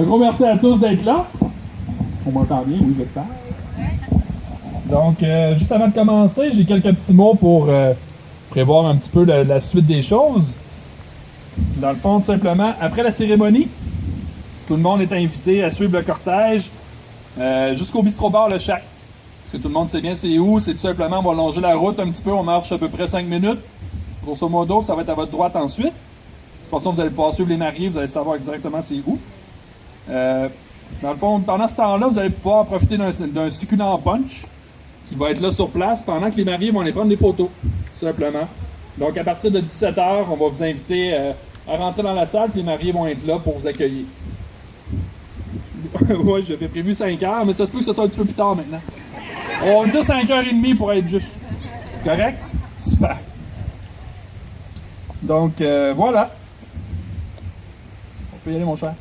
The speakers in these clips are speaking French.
gros merci à tous d'être là. On m'entend bien, oui, j'espère. Donc, juste avant de commencer, j'ai quelques petits mots pour prévoir un petit peu la suite des choses. Dans le fond, tout simplement, après la cérémonie, tout le monde est invité à suivre le cortège jusqu'au bistrot-bar Le Chac. Parce que tout le monde sait bien c'est où. C'est tout simplement, on va longer la route un petit peu, on marche à peu près 5 minutes. Grosso modo, ça va être à votre droite ensuite. De toute façon, vous allez pouvoir suivre les mariés, vous allez savoir exactement c'est où. Dans le fond, pendant ce temps-là, vous allez pouvoir profiter d'un succulent punch qui va être là sur place pendant que les mariés vont aller prendre des photos, tout simplement. Donc, à partir de 17h, on va vous inviter à rentrer dans la salle, puis les mariés vont être là pour vous accueillir. Oui, j'avais prévu 5h, mais ça se peut que ce soit un petit peu plus tard maintenant. On va dire 5h30 pour être juste. Correct? Super. Donc, voilà. On peut y aller, mon cher.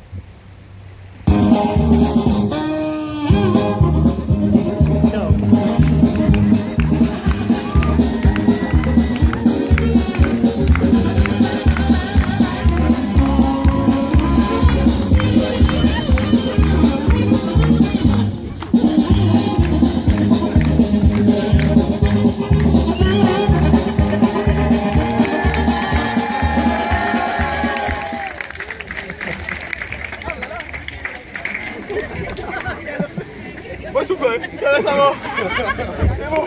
Moi, souffle. Ça va. C'est bon.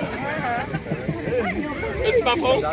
Laisse ma prendre.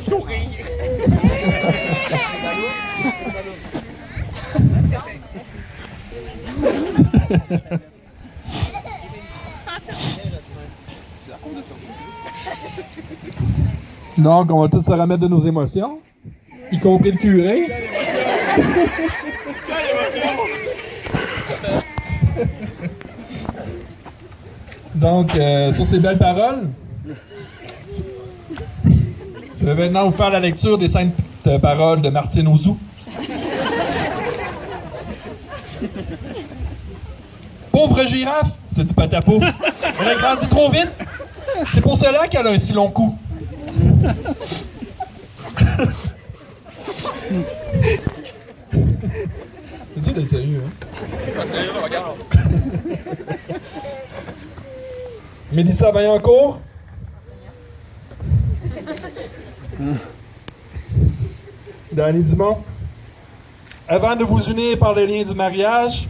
Sourire. Donc, on va tous se remettre de nos émotions, y compris le curé. Donc, sur ces belles paroles, je vais maintenant vous faire la lecture des saintes paroles de Martine Auzou. Pauvre girafe, se dit Patapouf. Elle a grandi trop vite. C'est pour cela qu'elle a un si long cou. C'est dur d'être sérieux, hein? Pas sérieux, regarde. Mélissa Vaillancourt. Danny Dumont. Avant de vous unir par le lien du mariage,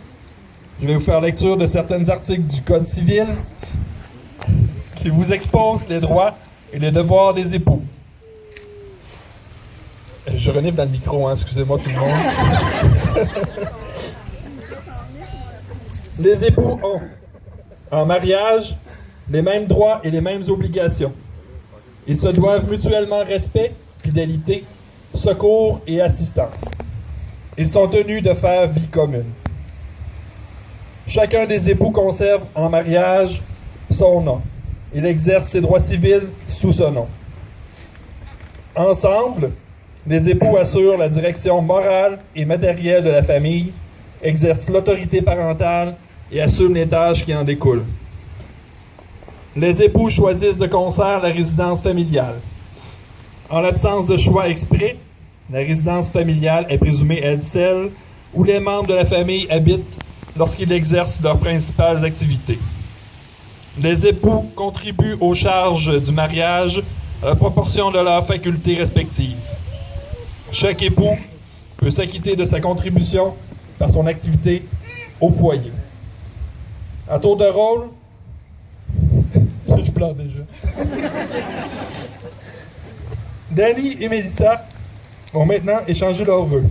je vais vous faire lecture de certains articles du Code civil qui vous exposent les droits et les devoirs des époux. Je renifle dans le micro, hein, excusez-moi tout le monde. Les époux ont, en mariage, les mêmes droits et les mêmes obligations. Ils se doivent mutuellement respect, fidélité, secours et assistance. Ils sont tenus de faire vie commune. Chacun des époux conserve en mariage son nom. Il exerce ses droits civils sous ce nom. Ensemble, les époux assurent la direction morale et matérielle de la famille, exercent l'autorité parentale et assument les tâches qui en découlent. Les époux choisissent de concert la résidence familiale. En l'absence de choix exprès, la résidence familiale est présumée être celle où les membres de la famille habitent lorsqu'ils exercent leurs principales activités. Les époux contribuent aux charges du mariage à la proportion de leurs facultés respectives. Chaque époux peut s'acquitter de sa contribution par son activité au foyer. À tour de rôle, je plante déjà. Danny et Mélissa vont maintenant échanger leurs vœux.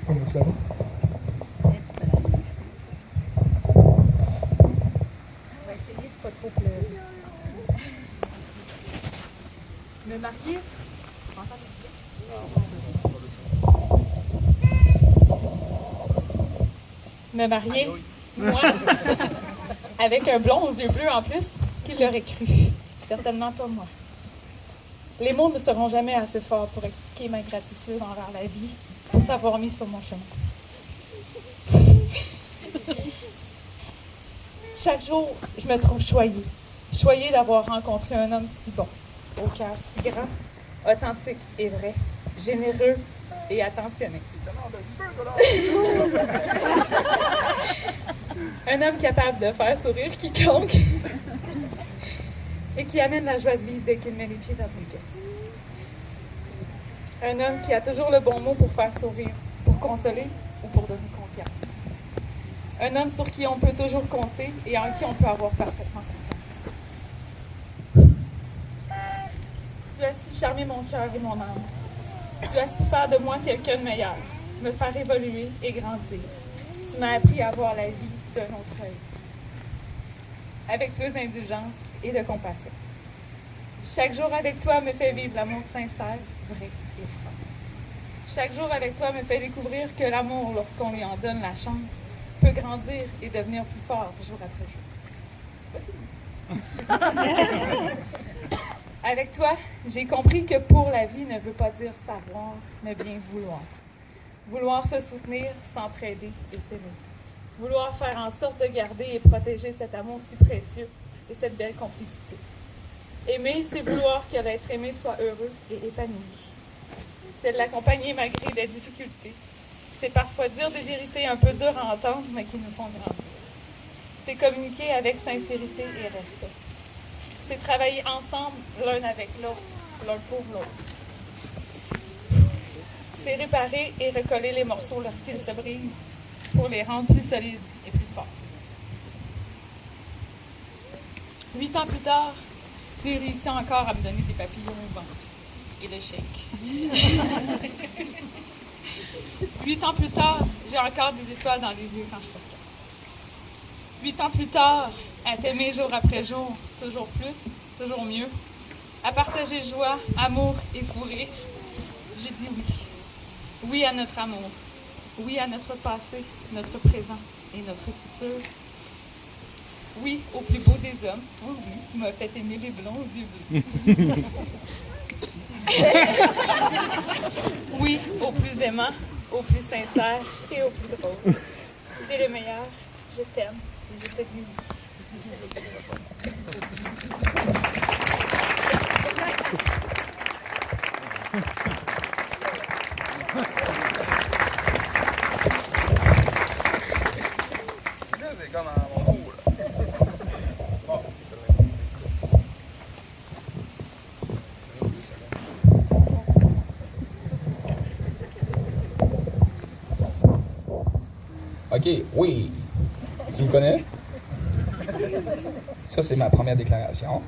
On va se laver. Me marier? Me marier? Moi? Avec un blond aux yeux bleus en plus? Qui l'aurait cru? Certainement pas moi. Les mots ne seront jamais assez forts pour expliquer ma gratitude envers la vie pour t'avoir mis sur mon chemin. Chaque jour, je me trouve choyée. Choyée d'avoir rencontré un homme si bon, au cœur si grand, authentique et vrai, généreux et attentionné. Un homme capable de faire sourire quiconque et qui amène la joie de vivre dès qu'il met les pieds dans une pièce. Un homme qui a toujours le bon mot pour faire sourire, pour consoler ou pour donner confiance. Un homme sur qui on peut toujours compter et en qui on peut avoir parfaitement confiance. Tu as su charmer mon cœur et mon âme. Tu as su faire de moi quelqu'un de meilleur, me faire évoluer et grandir. Tu m'as appris à voir la vie d'un autre œil, avec plus d'indulgence et de compassion. Chaque jour avec toi me fait vivre l'amour sincère, vrai et franc. Chaque jour avec toi me fait découvrir que l'amour, lorsqu'on lui en donne la chance, peut grandir et devenir plus fort jour après jour. Avec toi, j'ai compris que pour la vie ne veut pas dire savoir, mais bien vouloir. Vouloir se soutenir, s'entraider et s'aimer. Vouloir faire en sorte de garder et protéger cet amour si précieux et cette belle complicité. Aimer, c'est vouloir que l'être aimé soit heureux et épanoui. C'est de l'accompagner malgré les difficultés. C'est parfois dire des vérités un peu dures à entendre, mais qui nous font grandir. C'est communiquer avec sincérité et respect. C'est travailler ensemble, l'un avec l'autre, l'un pour l'autre. C'est réparer et recoller les morceaux lorsqu'ils se brisent pour les rendre plus solides et plus forts. 8 ans plus tard, tu réussis encore à me donner des papillons au ventre et le shake. 8 ans plus tard, j'ai encore des étoiles dans les yeux quand je te regarde. 8 ans plus tard, à t'aimer jour après jour, toujours plus, toujours mieux, à partager joie, amour et fou rire, j'ai dit oui. Oui à notre amour, oui à notre passé, notre présent et notre futur. Oui au plus beau des hommes. Oui, oui, tu m'as fait aimer les blonds aux yeux bleus. Oui, au plus aimant, au plus sincère et au plus drôle. T'es le meilleur, je t'aime et je te dis oui. Là, c'est comme à mon tour, là. Bon. OK, oui. Tu me connais? Ça, c'est ma première déclaration.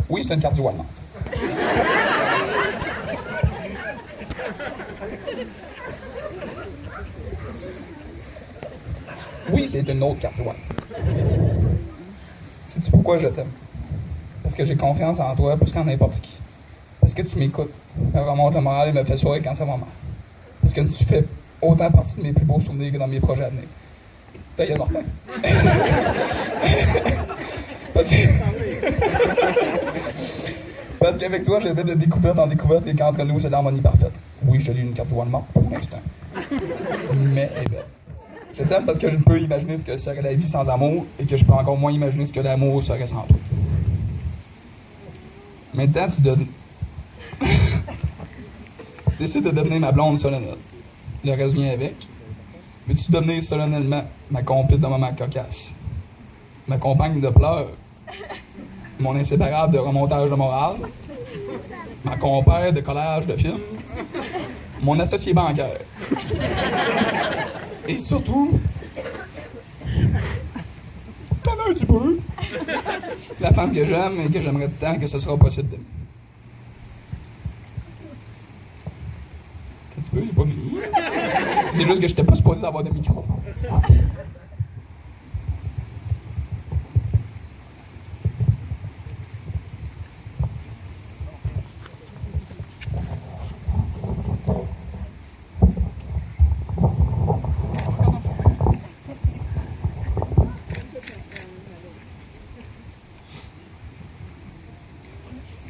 Oui, c'est une carte du Walmart. Oui, c'est une autre carte du Walmart. Sais-tu pourquoi je t'aime? Parce que j'ai confiance en toi plus qu'en n'importe qui. Parce que tu m'écoutes, me remonte le moral et me fais sourire quand ça va mal. Parce que tu fais autant partie de mes plus beaux souvenirs que dans mes projets à venir. Ta gueule, Martin. Parce que... Parce qu'avec toi, je vais de découverte en découverte et qu'entre nous, c'est l'harmonie parfaite. Oui, je lis une carte du Walmart pour l'instant. Mais elle est belle. Je t'aime parce que je ne peux imaginer ce que serait la vie sans amour et que je peux encore moins imaginer ce que l'amour serait sans toi. Maintenant, tu décides de devenir ma blonde solennelle. Le reste vient avec. Veux-tu devenir solennellement ma complice de moment cocasse? Ma compagne de pleurs? Mon inséparable de remontage de morale? Ma compère de collage de films? Mon associé bancaire? Et surtout, pendant un petit peu, la femme que j'aime et que j'aimerais tant que ce sera possible d'aimer. Un petit peu, il est pas fini. C'est juste que je n'étais pas supposé d'avoir de micro.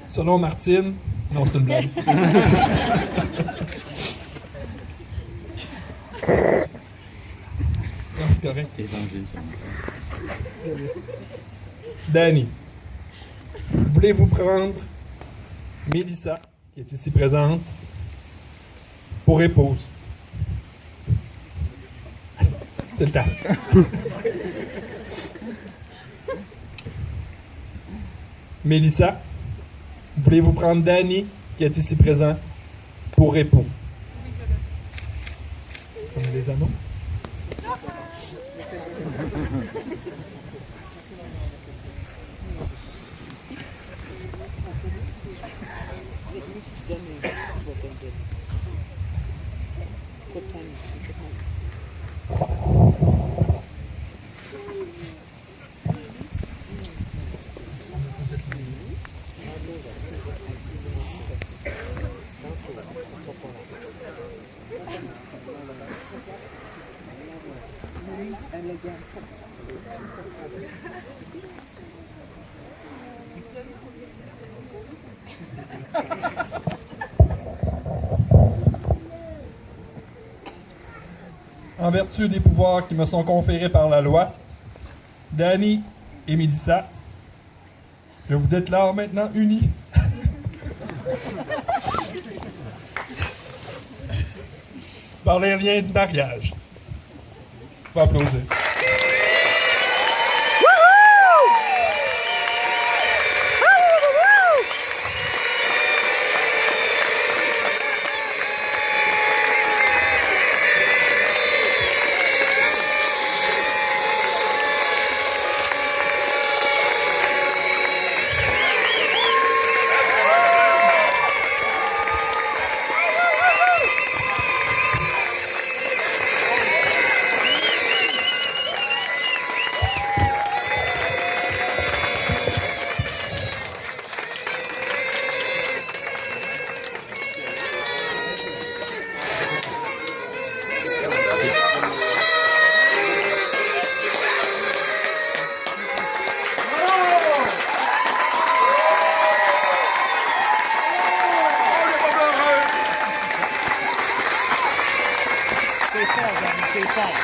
Selon Martine, non, c'est une blague. Non, c'est correct. Danny, voulez-vous prendre Mélissa, qui est ici présente, pour épouse? C'est le temps. Mélissa, voulez-vous prendre Danny, qui est ici présent, pour époux? Est-ce qu'on a les anneaux? En vertu des pouvoirs qui me sont conférés par la loi, Danny et Mélissa, je vous déclare maintenant unis. Par les liens du mariage. On peut applaudir. fort, Jeanne, c'est fort.